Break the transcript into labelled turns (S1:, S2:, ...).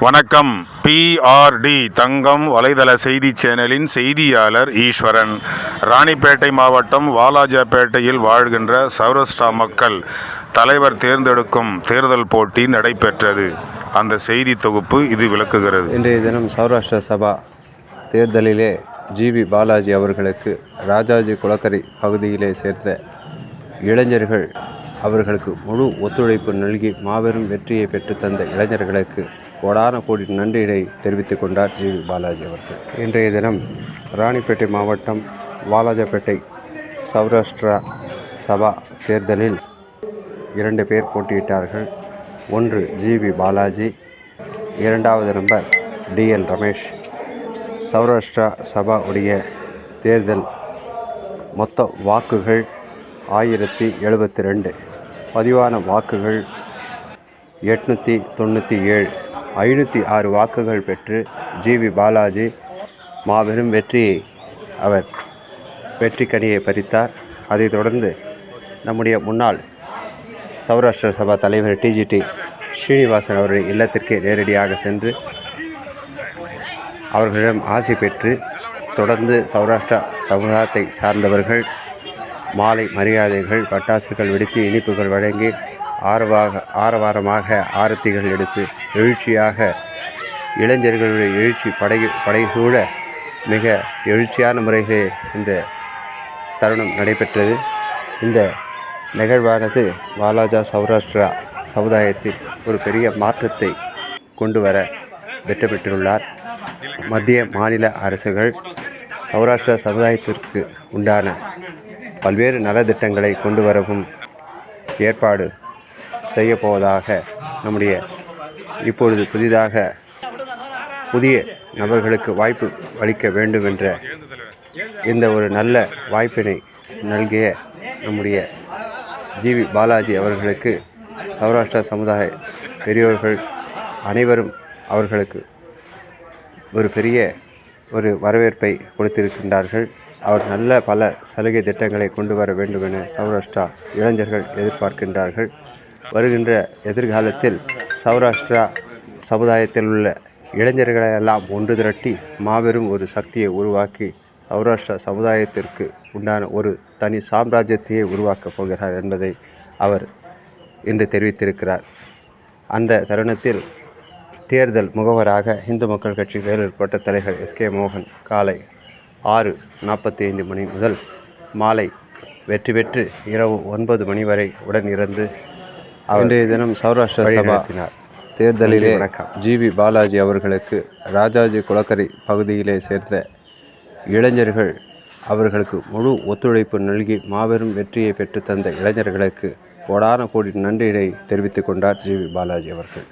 S1: வணக்கம். PRD தங்கம் வலைதள செய்தி சேனலின் செய்தியாளர் ஈஸ்வரன். ராணிப்பேட்டை மாவட்டம் வாலாஜாபேட்டையில் வாழ்கின்ற சௌராஷ்டிரா மக்கள் தலைவர் தேர்ந்தெடுக்கும் தேர்தல் போட்டி நடைபெற்றது. அந்த செய்தி தொகுப்பு இது விளக்குகிறது.
S2: இன்றைய தினம் சௌராஷ்டிரா சபா தேர்தலிலே ஜிவி பாலாஜி அவர்களுக்கு ராஜாஜி குளக்கரை பகுதியிலே சேர்ந்த இளைஞர்கள் அவர்களுக்கு முழு ஒத்துழைப்பு நல்கி மாபெரும் வெற்றியை பெற்றுத்தந்த இளைஞர்களுக்கு கோடான கோடி நன்றியை தெரிவித்துக் கொண்டார் ஜிவி பாலாஜி அவர்கள். இன்றைய தினம் ராணிப்பேட்டை மாவட்டம் வாலாஜாபேட்டை சௌராஷ்டிரா சபா தேர்தலில் 2 பேர் போட்டியிட்டார்கள். ஒன்று ஜிவி பாலாஜி, 2வது நம்பர் DL ரமேஷ். சௌராஷ்டிரா சபா உடைய தேர்தல் மொத்த வாக்குகள் 1072, பதிவான வாக்குகள் 897, 506 வாக்குகள் பெற்று ஜிவி பாலாஜி மாபெரும் வெற்றியை வெற்றி கனியை பறித்தார். அதைத் தொடர்ந்து நம்முடைய முன்னாள் சௌராஷ்டிரா சபா தலைவர் TGT ஸ்ரீனிவாசன் அவருடைய இல்லத்திற்கே நேரடியாக சென்று அவர்களிடம் ஆசை பெற்று தொடர்ந்து சௌராஷ்டிரா சமுதாயத்தை சார்ந்தவர்கள் மாலை மரியாதைகள், பட்டாசுகள் வெடித்து இனிப்புகள் வழங்கி ஆரவாரமாக ஆரத்திகள் எடுத்து எழுச்சியாக இளைஞர்களுடைய எழுச்சி படைசூழ மிக எழுச்சியான முறையிலே இந்த தருணம் நடைபெற்றது. இந்த நிகழ்வானது வாலாஜா சௌராஷ்டிரா சமுதாயத்தில் ஒரு பெரிய மாற்றத்தை கொண்டு வர திட்டமிட்டுள்ளார். மத்திய மாநில அரசுகள் சௌராஷ்டிரா சமுதாயத்திற்கு உண்டான பல்வேறு நலத்திட்டங்களை கொண்டு வரவும் ஏற்பாடு செய்யப்போவதாக நம்முடைய இப்பொழுது புதிய நபர்களுக்கு வாய்ப்பு அளிக்க வேண்டும் என்ற இந்த ஒரு நல்ல வாய்ப்பினை நல்கிய நம்முடைய ஜிவி பாலாஜி அவர்களுக்கு சௌராஷ்டிரா சமுதாய பெரியோர்கள் அனைவரும் அவர்களுக்கு ஒரு பெரிய வரவேற்பை கொடுத்திருக்கின்றார்கள். அவர் நல்ல பல சலுகை திட்டங்களை கொண்டு வர வேண்டும் என சௌராஷ்டிரா இளைஞர்கள் எதிர்பார்க்கின்றார்கள். வருகின்ற எதிர்காலத்தில் சௌராஷ்டிரா சமுதாயத்தில் உள்ள இளைஞர்களை எல்லாம் ஒன்று திரட்டி மாபெரும் ஒரு சக்தியை உருவாக்கி சௌராஷ்டிரா சமுதாயத்திற்கு உண்டான ஒரு தனி சாம்ராஜ்யத்தையே உருவாக்கப் போகிறார் என்பதை அவர் இன்று தெரிவித்திருக்கிறார். அந்த தருணத்தில் தேர்தல் முகவராக இந்து மக்கள் கட்சி வேலூர் கோட்ட தலைவர் SK மோகன் காலை 6:45 மணி முதல் மாலை வெற்றி பெற்று இரவு 9 மணி வரை உடன் இருந்து இன்றைய தினம் சௌராஷ்டிரா சபா தேர்தலிலே ஜிவி பாலாஜி அவர்களுக்கு ராஜாஜி குளக்கரை பகுதியிலே சேர்ந்த இளைஞர்கள் அவர்களுக்கு முழு ஒத்துழைப்பு நல்கி மாபெரும் வெற்றியை பெற்றுத்தந்த இளைஞர்களுக்கு கோடான கோடி நன்றியை தெரிவித்துக் கொண்டார் ஜிவி பாலாஜி அவர்கள்.